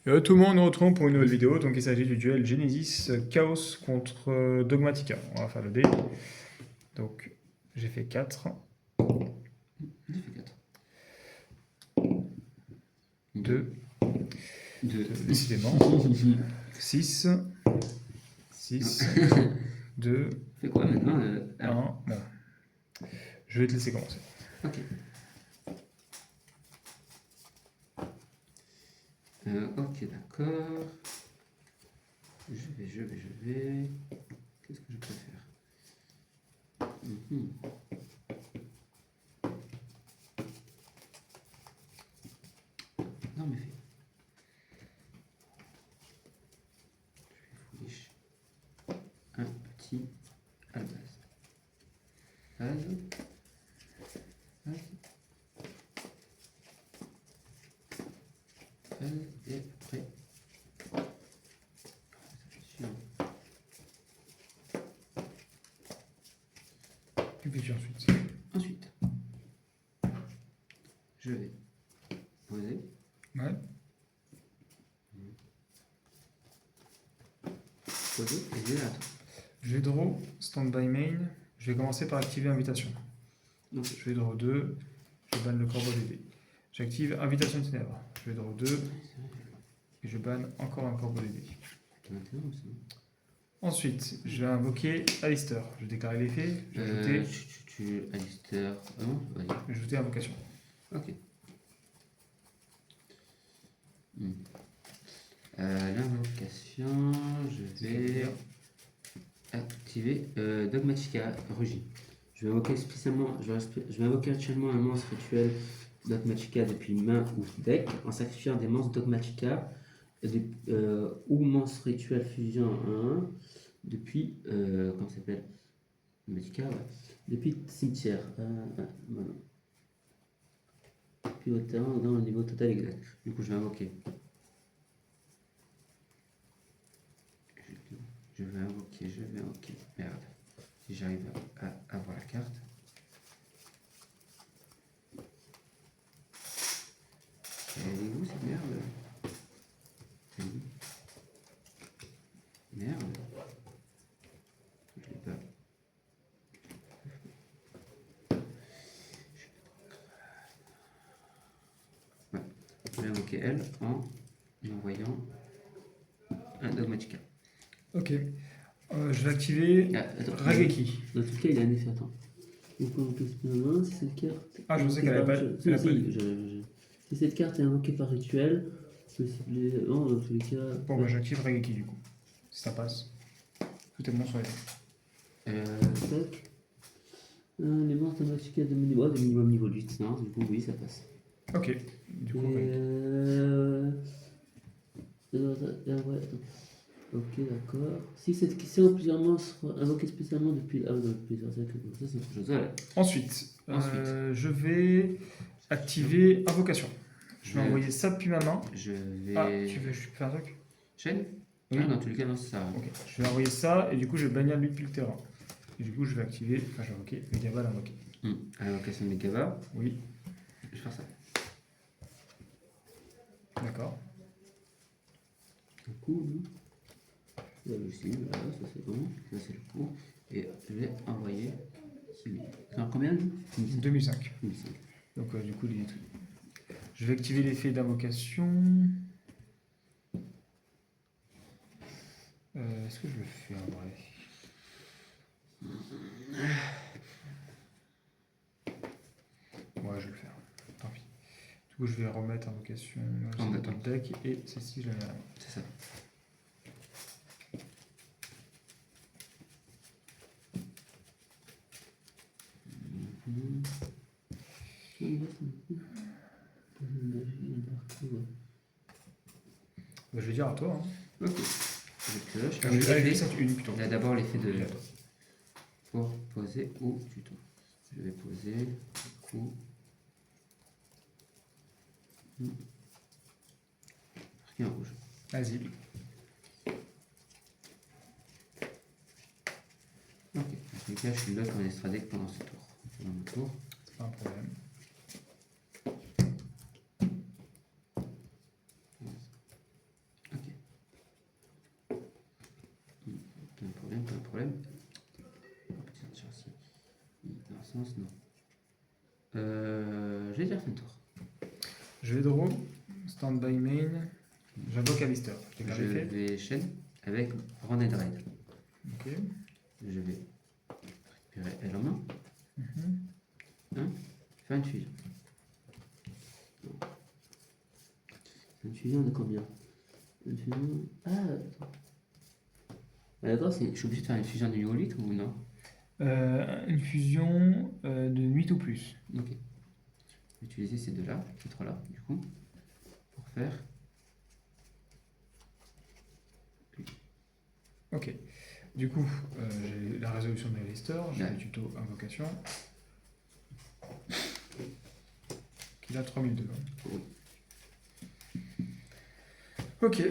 Tout le monde, nous retrouvons pour une nouvelle vidéo. Donc, il s'agit du duel Genesis Chaos contre Dogmatica. On va faire le dé. Donc, j'ai fait 4, J'ai fait 4. 2, 2. décidément, 6, 6, 2, Fais quoi maintenant 1. Bon, je vais te laisser commencer. Ok. Ok, d'accord. Je vais. Qu'est-ce que je peux faire? Non, mais fais. Je vais fouiller un petit à la base. Base. Et après. Tu fais ensuite. Ensuite, je vais poser. Ouais. Poser et je vais attendre. Je vais draw, stand by main. Je vais commencer par activer invitation. Donc, Je vais draw 2. Je banne le corbeau des dés. J'active invitation de ténèbres. Je vais draw 2. Et je banne encore un corbeau des dés. maintenant, c'est bon. Ensuite, je vais invoquer Alistair. Je déclare l'effet. Je vais ajouter, Alistair. Vas-y. je vais ajouter invocation. Ok. L'invocation, je vais activer Dogmatica Rugi. Je vais invoquer spécialement, je vais invoquer actuellement un monstre rituel Dogmatica depuis main ou deck en sacrifiant des monstres Dogmatica ou monstre rituel fusion 1 depuis, comment ça s'appelle? Dogmatica, ouais. Depuis cimetière. Voilà. Puis au terrain dans le niveau total exact. Du coup, je vais invoquer. Je vais invoquer. Merde. Si j'arrive à avoir la carte. Elle est où cette merde? Elle est où? Merde. Je l'ai pas. Ouais. Je vais invoquer elle en envoyant un Dogmatica. Ok. Je vais activer Rageki. Dans tout cas, il a un effet. Attends. Donc, on peut se mettre si cette carte. Ah, je sais qu'elle n'avait pas. Elle a pas... Si cette carte est invoquée par rituel, c'est possible. Non, dans tous les cas. Bon, bah j'active Rageki du coup. Si ça passe. Tout est bon sur les dés. Tac. Les monstres Dogmatica de minimum niveau 8. Non, du coup, oui, ça passe. Ok. Du coup, ouais, attends. Ok, d'accord. Si cette question a plusieurs monstres invoqués spécialement depuis. Ah, non, plusieurs ça, c'est autre chose. Ouais. Ensuite, je vais activer invocation. Je vais envoyer ça depuis ma main. Je vais. Ah, tu veux faire un truc? Chaîne? Oui. Ah, dans tous les cas, non, c'est ça. Ok. Je vais envoyer ça et du coup, je vais bannir lui depuis le terrain. Et du coup, je vais activer. Enfin, je vais invoquer Megava l'invoquer. Invocation de Megava. Oui. Je vais faire ça. D'accord. Du coup, là aussi, voilà, ça c'est bon. Ça c'est le coup. Et je vais envoyer. Alors combien? 2005. 2005. Donc, du coup, je vais activer l'effet d'invocation. Est-ce que je le fais en vrai? Ouais, je vais le faire. Tant pis. Du coup, je vais remettre invocation dans le deck et celle-ci, je la mets à la main. C'est ça. Bah, je vais dire à toi. Hein. Ok. Je pioche. Plutôt. Il y a d'abord l'effet de. Pour poser ou tuto. Je vais poser. Du coup. Marqué en rouge. Vas-y. Ok. Donc là, je suis là comme un extradec pendant ce tour. Pendant mon tour. C'est pas un problème. problème. Petite sortie. Dans le sens, non. Je vais dire ton tour. Je vais draw, stand by main, j'invoque Alistair. Je Je déclare l'effet. vais chaîne avec Run and Ride. Ok. Je vais récupérer elle en main. Mhm. Faire une fusion. Une fusion de combien? Une fusion. Ah, attends. Ah, d'accord, je suis obligé de faire une fusion de niveau 8 ou non? Une fusion de 8 ou plus. Ok. Je vais utiliser ces deux-là, ces trois-là, du coup, pour faire. Ok. Du coup, j'ai la résolution de Alistair, j'ai Ouais. le tuto invocation. Qui a 3002. Oui. Ok.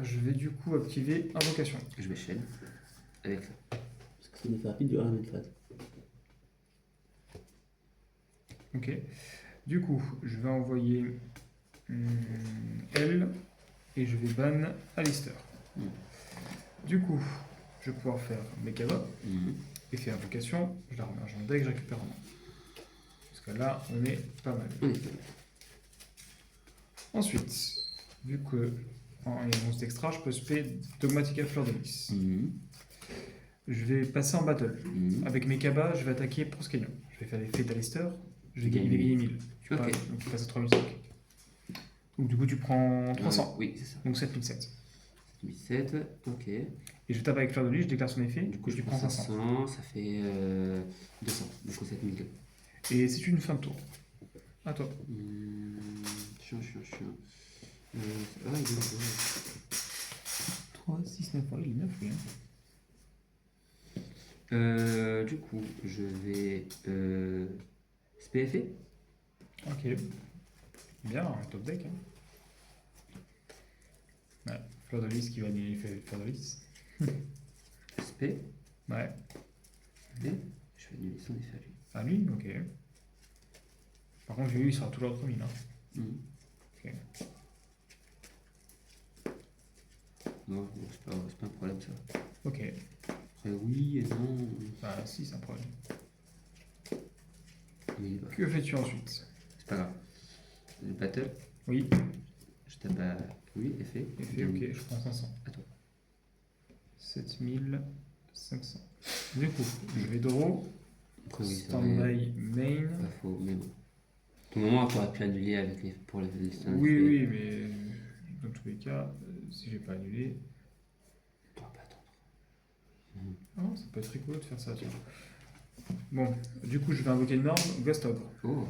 Je vais du coup activer invocation. Je vais chaîne avec ça. Parce que c'est une effet rapide du Arm Fat. Ok. Du coup, je vais envoyer elle et je vais ban Alistair. Mm. Du coup, je vais pouvoir faire Mekaba, effet invocation, je la remets en jeu deck, je récupère en main. Parce que là, on est pas mal. Oui. Ensuite, vu que en il y a monstre extra, je peux spé Dogmatica Fleur de Lys. Je vais passer en battle. Avec Mekaba, je vais attaquer Proscenium. Je vais faire l'effet d'Alistair, je vais Gagne gagner 1000. Tu Ok. passes, donc tu passes à 3005. Donc du coup, tu prends 300. Oui, c'est ça. Donc 7007. 2007, ok. Et je tape avec Fleur de Lys, je déclare son effet, Du coup, et je tu prends prends 500. 500, ça fait 200. Du coup, 7002. Et c'est une fin de tour. À toi. Chiant. Ah, il est bon. 3, 6, 9, il est 9, oui. Du coup, je vais SPFE. Ok. Bien, un top deck. Hein. Ouais. Fleur de Lys qui va annuler l'effet Fleur de Lys. SP. Ouais. Et je vais annuler son effet à lui. Ah lui, ok. Par contre, lui, il sera toujours à 3000. Hein. Ok. Non, c'est pas un problème ça. Ok. Après, oui et non. Bah si, c'est un problème. Oui, bah, Que fais-tu ensuite? c'est pas grave. Le battle, Oui. je tape à. Oui, effet. Effet, ok, je prends 500. À toi. 7500. Du coup, je vais draw. Après, oui, c'est Stand vrai. by main. Pas faux, mais bon. Tout moment, tu aurais pu annuler avec les, pour les stand Oui, effet. oui, mais dans tous les cas, si j'ai pas annulé. Tu pourras pas attendre. Ah, ça peut être rigolo de faire ça, tiens. Bon, du coup, je vais invoquer une norme, Ghost Ogre. Oh,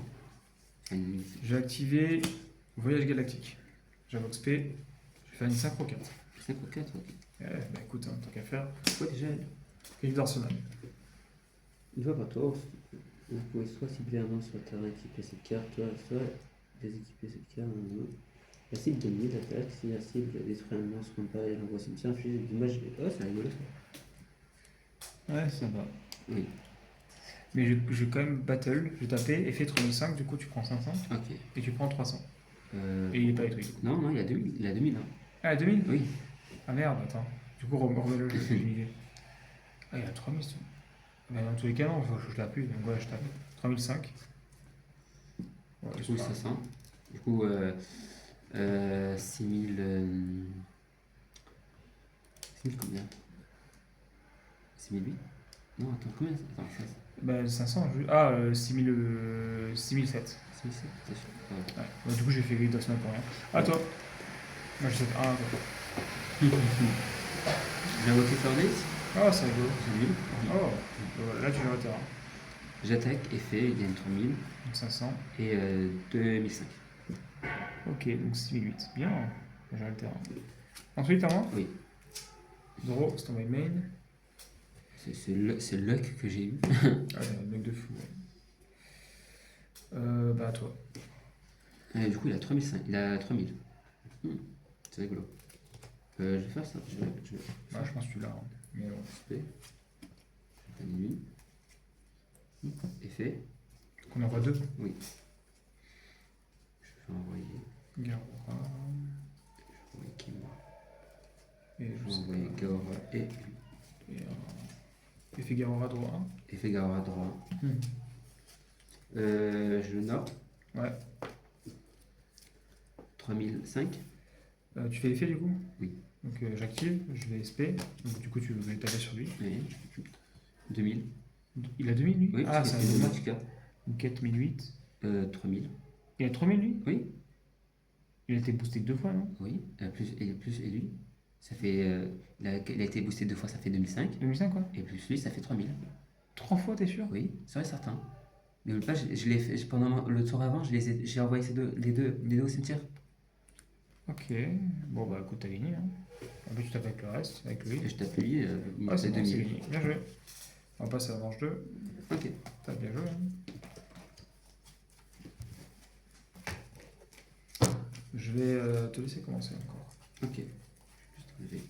annulé. Je vais activer Voyage Galactique. J'invoque SP. Je vais faire une 5 4. 5 ou 4, ok. Bah écoute, hein, tant qu'à faire. Quoi déjà elle Rive d'Arsenal. Une fois par tour, vous pouvez soit cibler un nom, soit rééquiper cette carte, soit déséquiper cette carte. La cible gagne l'attaque, si la cible détruit un monstre comparé et l'envoie cimetière, inflige des dommages. Oh, c'est rigolo ça. Ouais, ça va. Oui, Mais je vais quand même battle. Je vais taper, effet 3005, du coup tu prends 500 ok. et tu prends 300. Et il est pas détruit. Non, il a 2000. Il a 2000 hein. Ah, 2000. Oui. Ah merde, attends. Du coup, remets-le, j'ai une idée. Ah, il a 3000. Mais dans tous les cas, non, je tape plus. Donc ouais, je tape. 3005. Ouais, Du coup, 500. Du coup, 6000. 6000 combien 6008 Non, attends, combien Attends, ça. Bah 500. Ah, 6007. 6007, t'es sûr Ouais. Bah, du coup, j'ai fait Rive d'Arsenal pour rien. À toi. Moi, je sais. Ah, toi. J'ai invoqué Flordays. Ah, c'est rigolo. C'est nul. Oh, voilà, là tu l'as terrain. J'attaque, effet, il gagne 3000 Donc 500. et 2005. Ok, donc 6008. Bien, j'ai le terrain. Ensuite, à moi. Oui. Draw, stand by main. C'est le luck que j'ai eu. Ah, il y a un mec de fou. Bah, à toi. Du coup, il a 3005. Il a 3000. C'est rigolo. Je vais faire ça. Je vais Bah, je pense que tu l'as. Hein. Mais bon. SP. Annule. Effet. On envoie deux. Oui. Je vais envoyer. Gaora. Je vais envoyer Kim. Et Je je vais sais envoyer pas. Gaora et lui. Effet Garora droit. Effet Garora droit. Je le nord. Ouais. 3005. Tu fais effet du coup? Oui. Donc j'active, je vais SP. Donc du coup tu veux taper sur lui. Oui. 2000. Il a 2000 lui? Oui, Ah, c'est un de dommage. Magicka. Donc 4008. 3000. Il a 3000 lui? Oui. Il a été boosté que 2 fois, non? Oui. Et lui, ça fait. Il a été boosté 2 fois, ça fait 2005. 2005 quoi? Et plus lui, ça fait 3000. 3 fois, t'es sûr? Oui, ça est certain. Mais pas, je l'ai fait pendant le tour avant, j'ai envoyé les deux au cimetière. Ok, bon bah écoute, t'as gagné. Hein. Après, tu tapes avec le reste, avec lui. Et je tape lui, il Ah, c'est fait bon, c'est 2000. gagné. Bien joué. On passe à la manche 2. Ok. T'as bien joué. Hein. Je vais te laisser commencer encore. Ok. Juste enlever.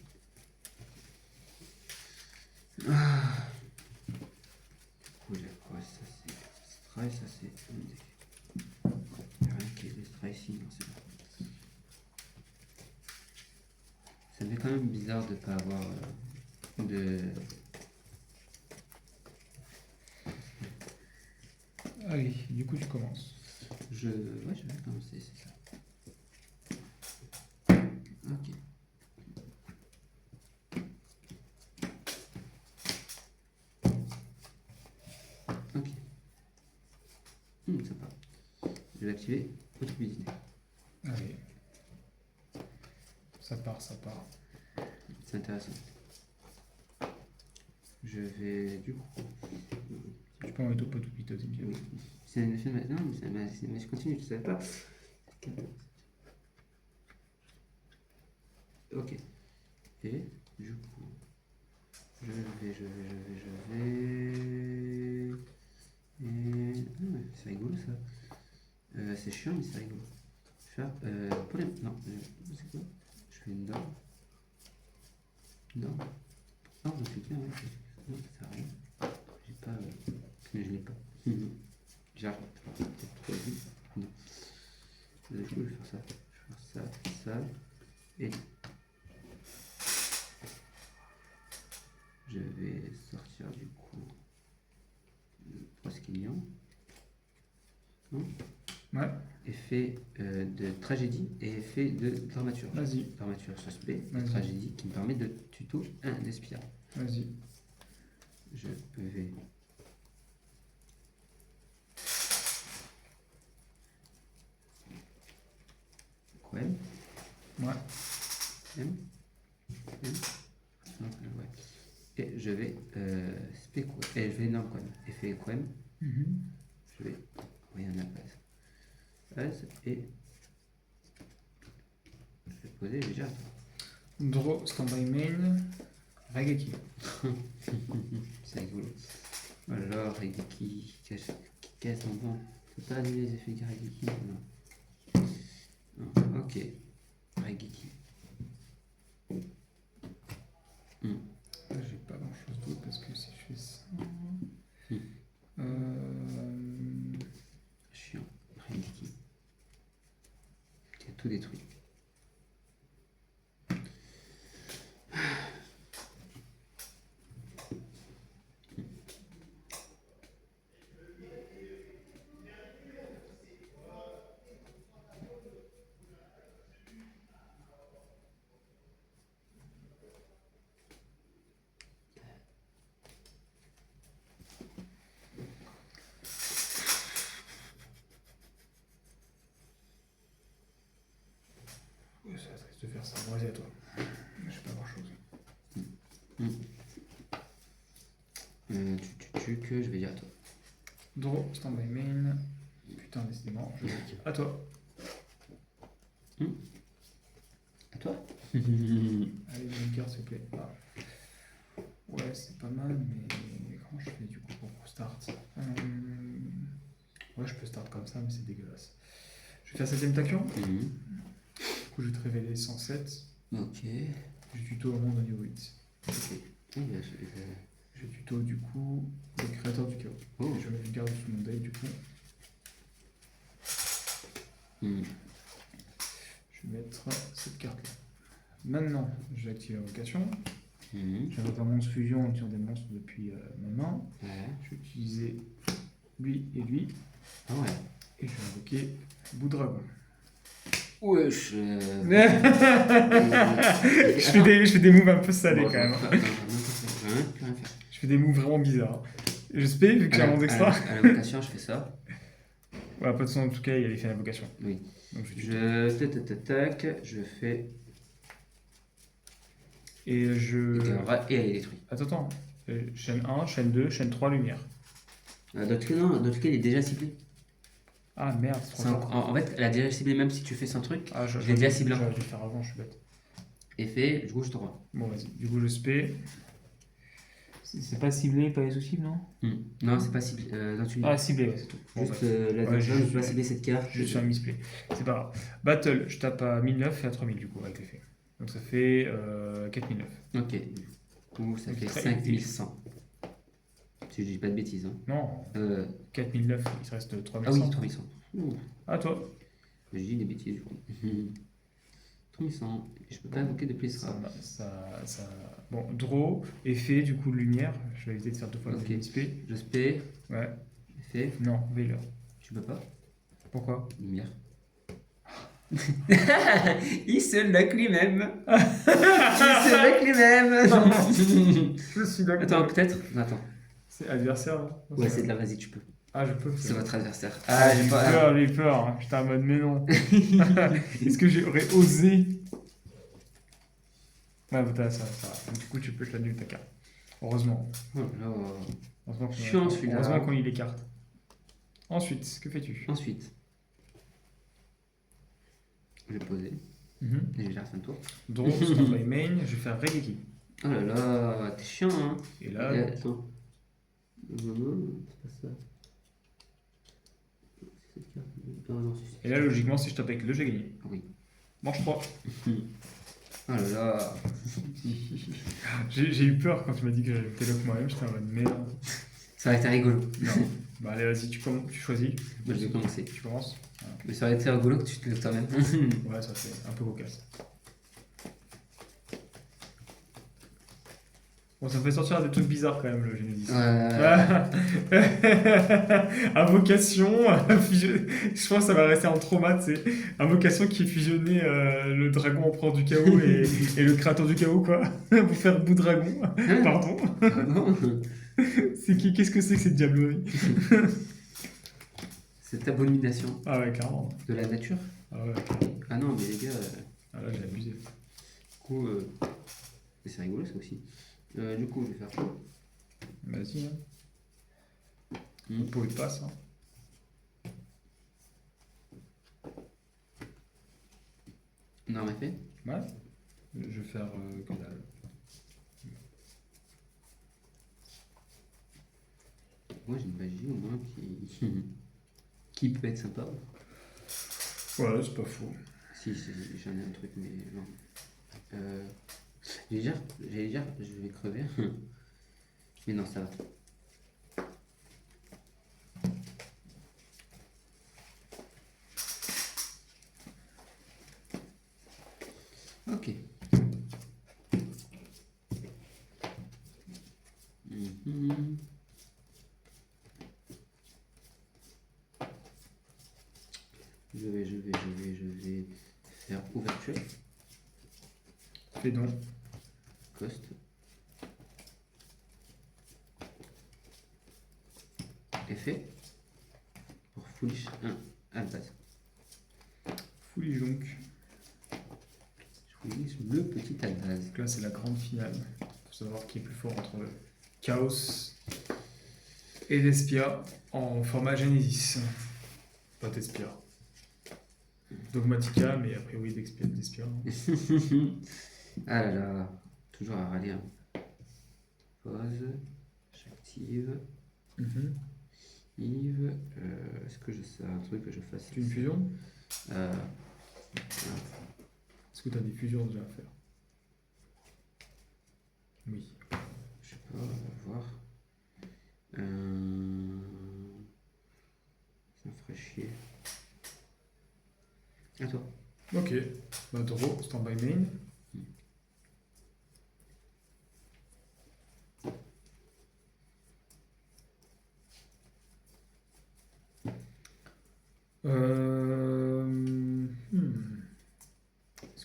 Ah. Quoi, ça c'est Stray, ça c'est. Il n'y a rien qui est de Stray ici, non, c'est bon. Ça me fait quand même bizarre de ne pas avoir de. Allez, du coup tu commences. Ouais, je vais commencer, c'est ça. Ok. Ok. Sympa. Je vais activer auto-visiter. Allez. Ça part, ça part. C'est intéressant. Je vais du coup. Tu peux enlever ton pote ou pito, c'est bien. Oui. C'est un effet. Non, mais je continue, tu savais pas. Ok. Et du coup. Je vais. Et. Ah, c'est rigolo ça. C'est chiant, mais c'est rigolo. Je vais faire. Pour les. Non, c'est quoi? Je fais une dame. Non. Non, je fais bien, ouais. Non, ça sert à rien. J'ai pas. Mais je l'ai pas. J'arrête. Peut-être trop vite. Non. Du coup, je vais faire ça. Je vais faire ça. Et. Je vais sortir du coup. Proskinion. Non. Ouais. Effet de tragédie et effet de dramaturge. Vas-y. Dramaturge suspect, tragédie qui me permet de tuto un Despia. Vas-y. Je vais. Quen. Ouais. M. Ouais. Et je vais spéco. Et je vais non Quen. Effet Quen. Je vais envoyer un appel. Et je vais poser déjà. Draw, standby main, Raigeki. C'est rigolo. Alors, Raigeki qui casse en bon. Faut pas annuler les effets Raigeki. Non. Ok. Raigeki. J'ai pas grand chose d'autre parce que si je fais ça. Chiant. Raigeki. Qui a tout détruit. Ça risque de faire ça. Vas-y à toi. J'ai pas grand chose. Que je vais dire à toi. Draw, standby main. Putain, décidément, je vais à toi. À toi. Allez, une carte s'il te plaît. Ah. Ouais, c'est pas mal, mais comment je fais du coup pour start? Ouais, je peux start comme ça, mais c'est dégueulasse. Je vais faire 7ème taquion. Du coup, je vais te révéler 107. Ok. Je tuto au monde au niveau 8. Ok. Je tuto du coup le créateur du chaos. Oh. Et je mets une garde sous mon deck du coup. Je vais mettre cette carte là. Maintenant, je vais activer l'invocation. J'invoque un monstre fusion en utilisant des monstres depuis ma main. Ouais. Je vais utiliser lui et lui. Ah ouais. Et je vais invoquer bout dragon. Wesh. Je fais des moves un peu salés Bon, quand même. Attends, je vais rien faire. Je fais des moves vraiment bizarres. Je spé, vu que j'ai un monde extra. À l'invocation, je fais ça. Voilà, pas de son en tout cas, il avait fait l'invocation. Oui. Donc je Je fais. Et je. Et elle est détruite. Attends. Chaîne 1, chaîne 2, chaîne 3, lumière. D'autre cas, il est déjà ciblé. Ah merde, c'est trop tard. En fait, elle a déjà ciblé, même si tu fais son truc. Ah, je l'ai déjà ciblé. J'aurais dû le faire avant, je suis bête. Effet, gauche, droit. Bon, vas-y. Du coup, je spé. C'est pas ciblé, pas les cibles, non Non, c'est pas ciblé. Ah, ciblé, ouais, c'est tout. Juste bon, la je dois cibler cette carte. Je suis un misplay. C'est pas grave. Battle, je tape à 1009 et à 3000 du coup, avec l'effet. Donc ça fait 4009. Ok. Du coup, ça fait 5100. Si je dis pas de bêtises. Hein. Non, 4009, il se reste 3100. Ah oui, 3100. À toi. Je dis des bêtises du coup. 3100. Je peux pas invoquer de plus. Bon, draw, effet, du coup, lumière. Je vais éviter de faire deux fois le spé. Je spé. Ouais. Effet. Non, Veiler. Tu peux pas. Pourquoi? Lumière. Il se lock lui-même. Je suis d'accord. Attends, peut-être. Attends. C'est adversaire, non? Ouais, c'est de la vas-y, tu peux. Ah, je peux. C'est votre adversaire. J'ai peur. Hein. J'étais en mode, mais non. Est-ce que j'aurais osé? Ouais, bah, ça. Du coup, tu peux te l'annuler ta carte. Heureusement. Heureusement qu'on lit les cartes. Ensuite, que fais-tu? Ensuite, je vais poser. Et je vais faire fin de tour. Draw, stand by main, je vais faire Regeki. Oh là là, t'es chiant, hein. Et là. Attends. Non, c'est pas ça. Et là, logiquement, si je tape avec le 2, j'ai gagné. Oui. Manche 3. Oh là là. J'ai eu peur quand tu m'as dit que j'allais me téloc moi-même. J'étais en mode merde. Ça aurait été rigolo. Non. Bah, allez, vas-y, tu choisis. Moi, je vais commencer. Tu commences. Voilà. Mais ça aurait été rigolo que tu te lèves toi-même. Ouais, ça fait un peu cocasse. Bon, ça me fait sortir des trucs bizarres quand même, le Genesis. Invocation, je pense que ça va rester en trauma, tu sais. Invocation qui fusionnait le dragon empereur du chaos et le créateur du chaos, quoi. Pour faire bout dragon. Pardon. Qu'est-ce que c'est que cette diablerie? Cette abomination. Ah ouais, clairement. De la nature. Ah ouais. Ah non, mais les gars. Ah là, j'ai abusé. Du coup, c'est rigolo ça aussi. Du coup, je vais faire quoi? Vas-y. Pour une passe. Hein. Non, mais fait. Ouais. Je vais faire que dalle. Moi, j'ai une magie au moins qui peut être sympa. Ouais, c'est pas faux. Si, j'en ai un truc, mais non. J'allais dire, je vais crever. Mais non, ça va. Ok. Je vais faire ouverture. Fais donc. Cost. Effet. Pour foolish 1 à la base. Foolish donc. Je foolish le petit à la base. Donc là, c'est la grande finale. Pour savoir qui est plus fort entre Chaos et Despia en format Genesis. Pas Despia. Dogmatica, mais a priori Despia. Ah là là, toujours à râler. Hein. Pause, j'active. Yves, est-ce que c'est un truc que je fasse? C'est une fusion Est-ce que tu as des fusions déjà à faire? Oui. Je sais pas, on va voir. Ça me ferait chier. À toi. Ok. Bah, draw, stand by main.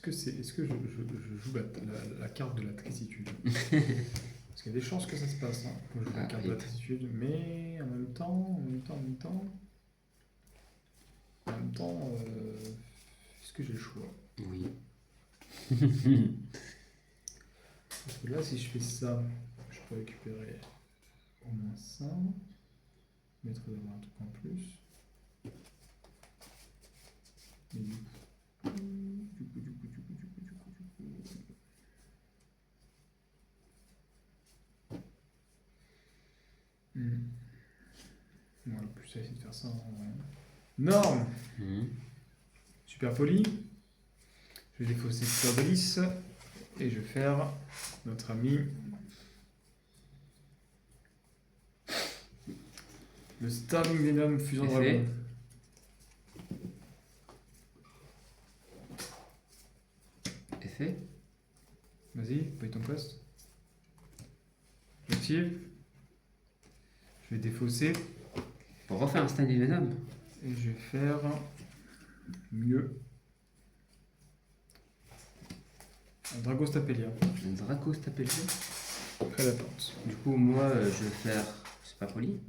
Est-ce que je joue la carte de la tristitude? Parce qu'il y a des chances que ça se passe, hein, quand je joue la carte de la tristitude, mais en même temps, est-ce que j'ai le choix? Oui. Parce que là, si je fais ça, je peux récupérer au moins ça, mettre d'avoir un truc en plus. Et du coup. Ouais, le plus ça, c'est de faire ça. Ouais. Norme. Super poli. Je vais défausser Fleur de Lys et je vais faire notre ami le Starving Venom Fusion Dragon. Effet. Vas-y, paye ton poste. J'active. Je vais défausser. Pour refaire un Starving Venom. Et je vais faire mieux. Un Dragostapelia. Un Dragostapelia. Après la porte. Du coup, moi, je vais faire. C'est pas poli.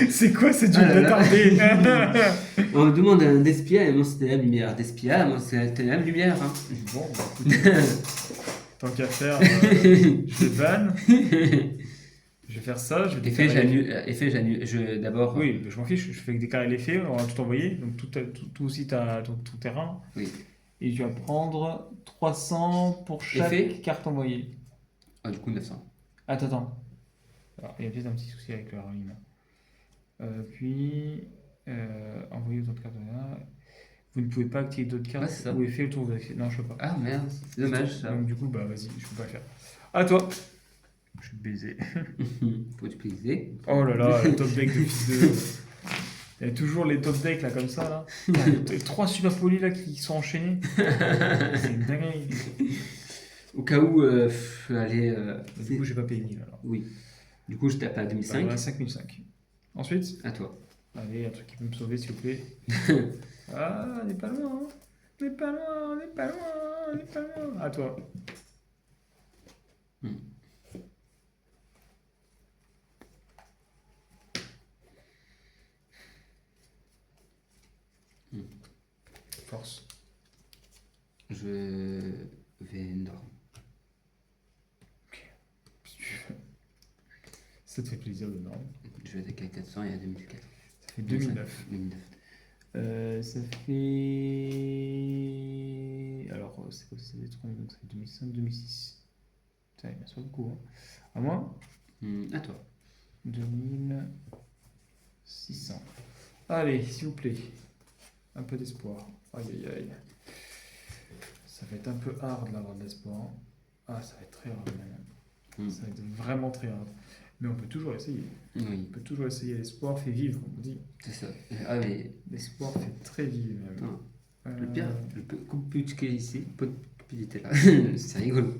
C'est quoi cette jeu d'attardé? On me demande un Despia et moi c'était la lumière. Despia, moi c'était la lumière. Hein. Bon, bah, écoute, tant qu'à faire, je vais ban. Je vais faire ça. Je vais Effet, j'annule. D'abord. Oui, mais je m'en fiche. Je fais déclarer l'effet. On va tout envoyer. Donc tout aussi ton terrain. Oui. Et tu vas prendre 300 pour chaque carte envoyée. Ah, du coup 900. Attends. Alors, il y a peut-être un petit souci avec le ralliement. Envoyer d'autres cartes. Vous ne pouvez pas activer d'autres cartes ou effet autour de l'effet. Non, je peux pas. Ah merde, c'est dommage ça. Donc du coup, bah vas-y, je peux pas le faire. À toi. Je suis baisé. Faut te baiser. Oh là là, le top deck de fils de... Il y a toujours les top decks là comme ça là. Il y a 3 super polis là qui sont enchaînés. C'est une dinguerie. Au cas où, allez. Du coup, j'ai pas payé 1000 alors. Oui. Du coup, je tape à 2005. Bah, 5005. Ensuite. À toi. Allez, un truc qui peut me sauver s'il vous plaît. Ah, on n'est pas loin. Hein. On n'est pas loin, on n'est pas loin, on n'est pas loin. À toi. Force. Je vais Norme. Ok. Ça te fait plaisir de Norme. Je vais attaquer à 400 et à 2004. Ça fait 2009. 2009. Ça fait. Alors, c'est quoi ça? Donc ça fait 2005, 2006. Ça, il y en a pas beaucoup. Hein. À moi À toi. 2600. Allez, s'il vous plaît. Un peu d'espoir. Aïe aïe aïe. Ça va être un peu hard d'avoir de l'espoir. Ah, ça va être très hard même. Ça va être vraiment très hard. Mais on peut toujours essayer. Oui. On peut toujours essayer. L'espoir fait vivre, on dit. C'est ça. Ah, mais. L'espoir fait très vivre même. Le pire, le plus que ici, peu de cupidité là. C'est rigolo.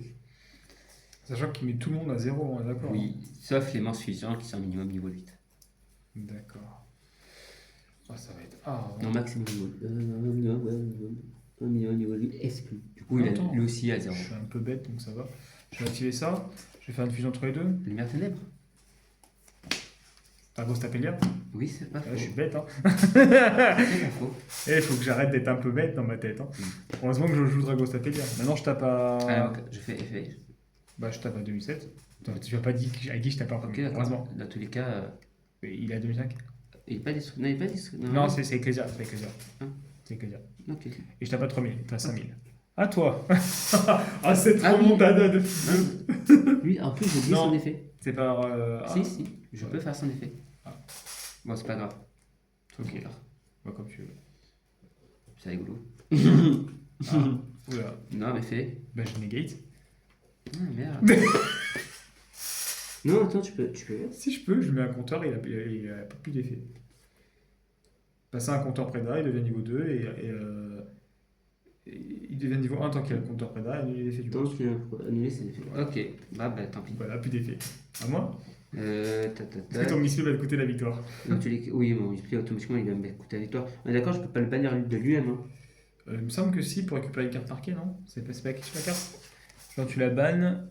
Sachant qu'il met tout le monde à 0, hein, d'accord? Oui, sauf les manches fusions qui sont minimum niveau 8. D'accord. Oh, ça va être hard. Non, maximum niveau 1 million niveau 8 exclu. Du coup, il a lui aussi à 0. Je suis un peu bête, donc ça va. Je vais activer ça. Je vais faire une fusion entre les deux. Lumière ténèbres. Dragostapelia. Oui, c'est pas faux. Je suis bête, hein. C'est pas faux. Il faut que j'arrête d'être un peu bête dans ma tête. Hein. Heureusement que je joue Dragostapelia. Maintenant, je tape à. Alors, je fais effet. Bah, je tape à 2007. Tu m'as pas dit à qui je tape en premier. Ok, heureusement. Dans tous les cas. Il est à 2005. Il n'est pas destruit. Non, il n'est pas destruit. Non, c'est Ecclesia. C'est Ecclesia. C'est Ecclesia. Ok. Et je tape à 3000. Tu as 5000. À toi. Ah, cette remontada de fils. Lui, en plus, j'ai oublié son effet. C'est par. Si, je peux faire son effet. Bon, c'est pas grave. Ok. Bah, comme tu veux. C'est rigolo. Oula. Non, mais fait. Bah, je negate. Ah, merde. Non, attends, tu peux. Si je peux, je mets un compteur et il a pas plus d'effet. Passer un compteur Preda, il devient niveau 2 et il devient niveau 1 tant qu'il y a le compteur Preda et annuler l'effet du boss. Tant qu'il y a annuler ses effets. Ok, bah tant pis. Voilà, plus d'effet. À moi? Est-ce que ton missile va te coûter la victoire? Oui, mon display automatiquement il va me coûter la victoire. On est d'accord, je peux pas le bannir de lui-même. Hein. Il me semble que si, pour récupérer une carte marquée, non? C'est pas écrit sur la carte? Genre tu la bannes,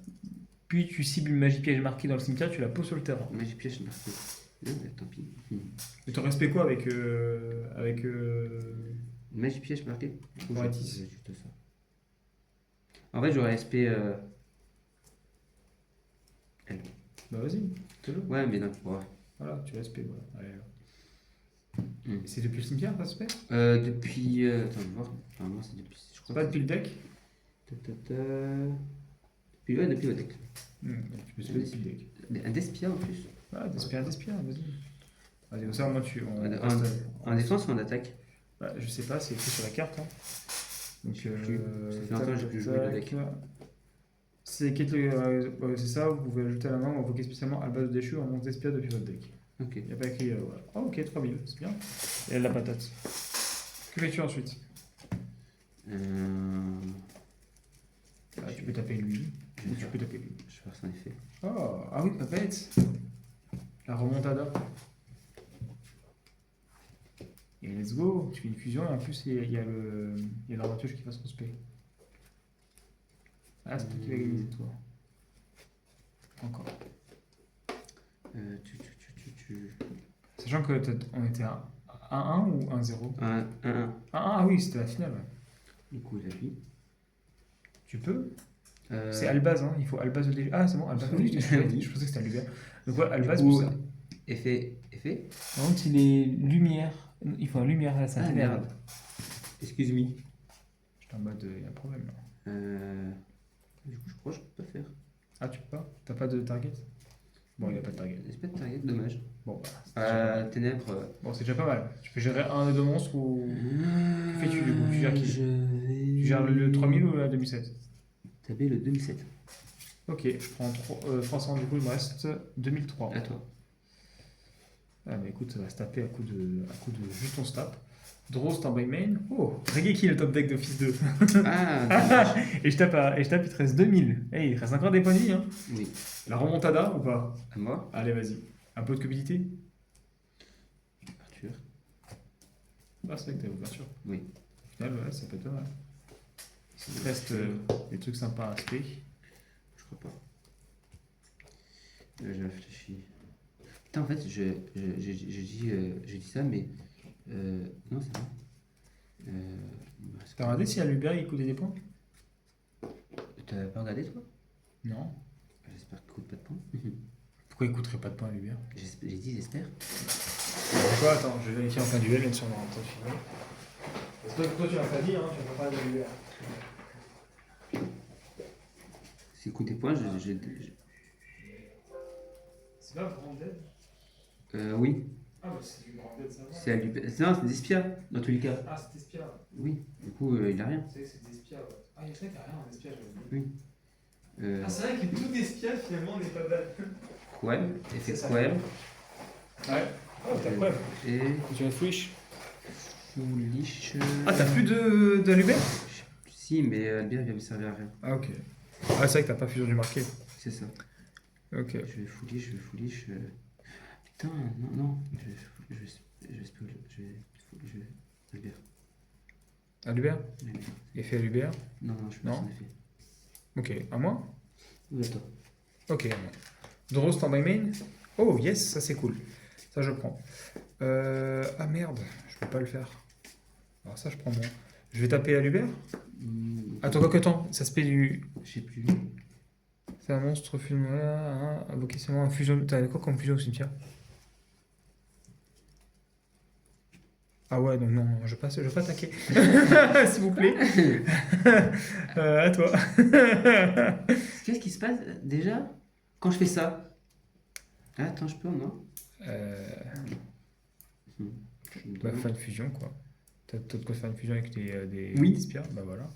puis tu cibles une magie piège marquée dans le cimetière, tu la poses sur le terrain. Magie piège marquée. Non, mais tant pis. Et ton respect quoi avec. Magie piège marquée. Ouais, juste ça. En fait, j'aurais SP. Elle. Bah vas-y, fais-le. Ouais, mais non, ouais. Voilà, tu respect, voilà. Allez, là. C'est depuis le cimetière, ça se fait? Depuis. Attends, je vais voir. Enfin, moi, c'est depuis. Je crois Pas depuis le deck? Depuis, ouais, depuis le deck. Tu peux se faire depuis le deck. Un Despia en plus. Ah, Despia, vas-y. Vas-y, comme ça, moi, En défense ou en attaque? Bah, je sais pas, c'est écrit sur la carte. Hein. Donc, ça fait longtemps que j'ai plus joué le deck. C'est ça, vous pouvez ajouter à la main ou invoquer spécialement Albaz déchu en monstre d'Espia depuis votre deck. Ok. Il n'y a pas écrit. Voilà. Oh, ok, 3000, c'est bien. Et elle la patate. Que fais-tu ensuite? Tu peux taper lui. Ou tu peux taper lui. Je vais faire son effet. Oh, ah oui, pas bête. La remontada. Et let's go. Tu fais une fusion et en plus il y a l'armature qui va se respect. Ah, c'est toi qui va gagner cette fois. Encore. Sachant que on était à 1-1 ou 1-0? 1-1. 1-1, ah oui, c'était la finale. Ouais. Du coup, il a lui. Tu peux? C'est Albaz, hein. Il faut Albaz au début. Ah, c'est bon, Albaz au début. Je pensais que c'était Albaz. Donc, ouais, Albaz pour ça. Effet. Par contre, il est lumière. Il faut un lumière là, ça merde. Excuse-moi. J'étais en mode, il y a un problème là. Du coup, je crois que je peux pas faire. Ah, tu peux pas? T'as pas de target? Bon, il n'y a pas de target. J'ai pas de target, dommage. Bon, bah. Ténèbres. Bon, c'est déjà pas mal. Tu peux gérer un des deux monstres ou. Que fais-tu du coup? Tu gères qui? Tu gères le 3000 ou la 2007? Taper le 2007. Ok, je prends 300, du coup, il me reste 2003. À toi. Ah, mais écoute, ça va se taper à coup de juste on se tape. Draw, standby main. Oh, Regeki le top deck de fils 2. Ah, et je tape, il te reste 2000. Hey, il te reste encore des points de vie. Hein. Oui. La remontada ou pas? À moi. Allez, vas-y. Un peu de cupidité. Ouverture. Ah, c'est vrai que t'as ouverture. Oui. Au final, ouais, ça peut être pas mal. Il reste des trucs sympas à aspect. Je crois pas. Je réfléchis. Putain, en fait, je dis ça, mais. Non, c'est bon. T'as regardé si Albert il coûtait des points? T'as pas regardé, toi? Non. J'espère qu'il coûte pas de points. Pourquoi il coûterait pas de points, Albert? J'ai dit, j'espère. Quoi? Attends, je vais vérifier en fin duel, même si on est en train de finir. Parce que toi, tu l'as pas dit, hein, tu vas pas parler d'Albert. S'il coûte des points, C'est pas Branded? Oui. Ah, bah c'est du Branded, ça va. C'est à lui. Non, c'est Despia, dans tous les cas. Ah, c'est Despia. Oui, du coup, il a rien. C'est vrai que c'est Despia, ouais. Ah, il y a vrai qu'il n'y a rien en Despia, Oui. Ah, c'est vrai que tout Despia, finalement, n'est pas bad. Quem, effet Quem. Ouais. Oh, t'as Quem. Et. Tu as Foolish. Foolish. Ah, t'as plus de Albert? Si, mais Albert il va me servir à rien. Ah, ok. Ah, c'est vrai que t'as pas fusion du marqué. C'est ça. Ok. Je vais Foolish. Putain, non. Je vais Albert. Albert? Effet Albert? Non, je fais son effet. Ok, à moi? Oui, à toi. Ok, à moi. Draw standby main? Oh, yes, ça c'est cool. Ça, je prends. Ah merde, je peux pas le faire. Alors ça, je prends moi. Je vais taper à l'Hubert. Attends, ça se paie du. Je sais plus. C'est un monstre fusion. Invoquer seulement un fusion. T'as quoi comme fusion au cimetière? Ah ouais, donc non, je vais pas attaquer. S'il vous plaît. À toi. Qu'est-ce qui se passe déjà quand je fais ça? Attends, je peux, non? Bah, faire une fusion, quoi. T'as de quoi faire une fusion avec des oui. Spires? Bah voilà.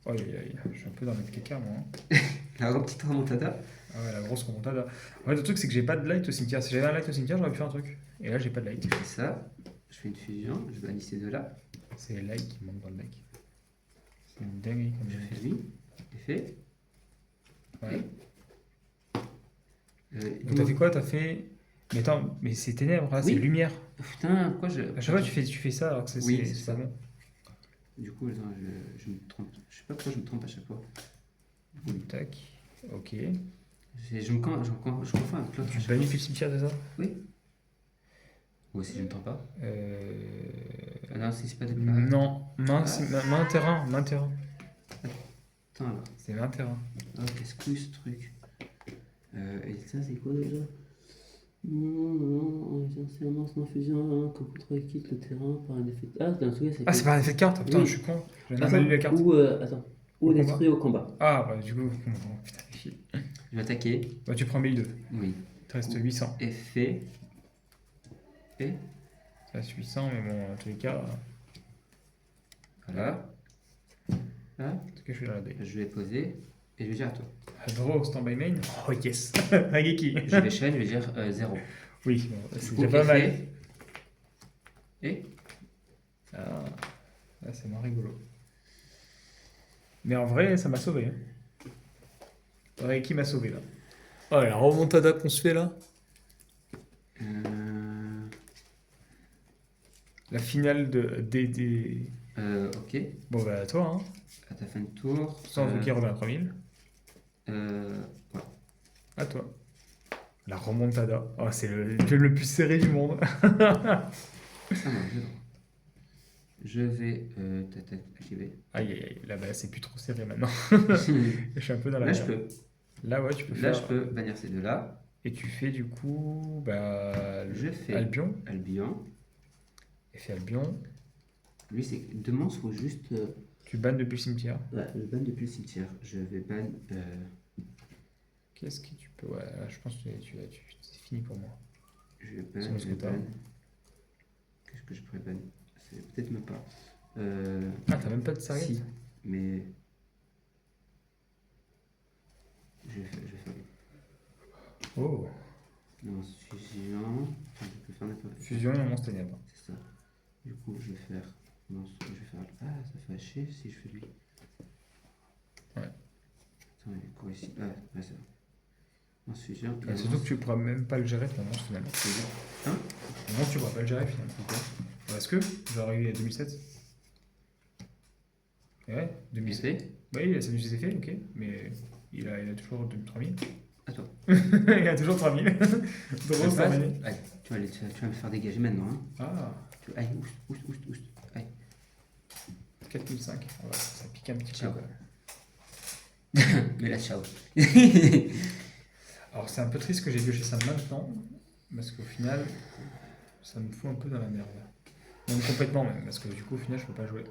Oh, je suis un peu dans le caca, moi. Hein. La petite remontada. Ah ouais, la grosse remontada. En fait, le truc, c'est que j'ai pas de light au cimetière. Si j'avais un light au cimetière, j'aurais pu faire un truc. Et là, j'ai pas de light. Je fais ça, je fais une fusion, je bannis ces deux-là. C'est le light qui manque dans le deck. C'est une dinguerie comme je fais lui, effet. Ouais. Donc t'as fait quoi? T'as fait. Mais attends, mais c'est ténèbres, là, Oui. c'est lumière. Putain, pourquoi je. À chaque fois, tu fais ça alors que Oui, c'est c'est pas ça. bon. Du coup, attends, je me trompe. Je sais pas pourquoi je me trompe à chaque fois. Tac. Ok. Je confonds avec l'autre. Tu bannis depuis le cimetière, c'est ça? Oui. Ou si je me trompe pas. Ah non, c'est pas de. Non, main terrain, main terrain. Attends alors. C'est main terrain. Oh, qu'est-ce que c'est ce truc? Et ça, c'est quoi déjà? Non, c'est un lancement fusion quand votre quitte le terrain par un effet. Ah, c'est un truc, Ah, c'est pas un effet de carte? Putain, Oui. je suis con. J'ai jamais lu la carte. Ou, attends. Ou Au détruit au combat. Ah, bah du coup, putain, les filles. Je vais attaquer. Bah, tu prends 1002. Oui. Il te reste 800. Effet. Et. Ça reste 800, mais bon, en tous les cas. Voilà. Là. En tout cas, je suis dans la baie. Je vais poser. Et je vais dire à toi. Draw, stand-by main. Oh yes. Hageki. Je vais chaîne, je vais dire 0. Oui, bon, c'est coup, déjà pas mal. effet. Et. Ah, là, c'est moins rigolo. Mais en vrai, ça m'a sauvé. Hein. Hageki m'a sauvé là. Oh, la remontada qu'on se fait là. La finale des. Ok. Bon, bah, à toi, hein. À ta fin de tour. Sans qui revient à 3000. Ouais. À toi. La remontada. Oh, c'est le jeu le plus serré du monde. Ça marche. Je vais activer. Aïe, aïe, aïe. Là, bah, c'est plus trop serré maintenant. Là, Je suis un peu dans la je merde. peux. Là, ouais, tu peux Là, faire. je peux bannir ces deux-là. Et tu fais du coup. Bah. Je fais Albion. Albion. Effet Albion. Lui, c'est deux monstres ou juste. Tu bannes depuis le cimetière. Ouais, je banne depuis le cimetière. Je vais ban. Qu'est-ce que tu peux. Ouais, là, je pense que c'est fini pour moi. Je vais ban. Selon ce que t'as. Qu'est-ce que je pourrais ban? C'est peut-être même pas. Ah, t'as même pas de sarret? Si, mais. Je vais faire. Oh. Non, fusion. Enfin, je peux faire n'importe quoi. Fusion et un monstre ténèbre. C'est ça. Du coup, je vais faire. Non, je vais faire. Ah, ça fait hacher si je fais lui. Ouais. Attends, il est quoi ici? Ah, ouais, c'est ça. Non, fusion. Ouais, surtout que tu pourras même pas le gérer ton monstre finalement. Hein? Le monstre, tu pourras pas le gérer finalement. Est-ce que j'aurais eu à 2007? Ouais, 2007. Effet. Oui, il a ses effets, ok. Mais il a toujours 3000. Attends. Il a toujours 3000. Drôle, ça va. Allez, tu vas me faire dégager maintenant. Hein. Ah, Allez, oust. Allez. 4005. Ouais, ça pique un petit Ciao. peu. Mais là, ciao. Alors, c'est un peu triste que j'ai pioché ça maintenant. Parce qu'au final, ça me fout un peu dans la merde. Même complètement, même. Parce que du coup, au final, je peux pas jouer.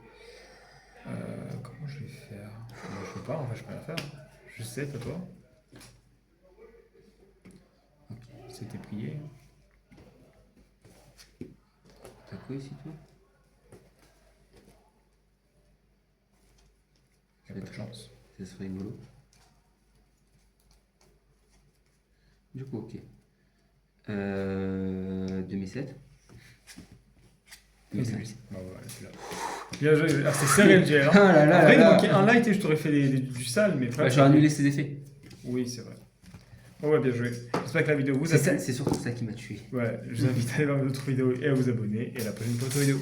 Comment je vais faire? Je peux pas, en fait, je peux rien faire. Je sais, pas toi. Ok, c'était prié. T'as quoi ici, toi? Il y a pas de chance. Ça serait rigolo. Du coup, ok. 2007. Bon, voilà, c'est là. Bien joué. Ah, c'est serré le GL. Hein. Oh là là Après, il là manquait un light et je t'aurais fait du sale, mais Bah, j'aurais annulé ses effets. Oui, c'est vrai. Oh ouais, bien joué. J'espère que la vidéo vous a plu. C'est surtout ça qui m'a tué. Ouais, je vous invite à aller voir mes autres vidéos et à vous abonner. Et à la prochaine photo vidéo.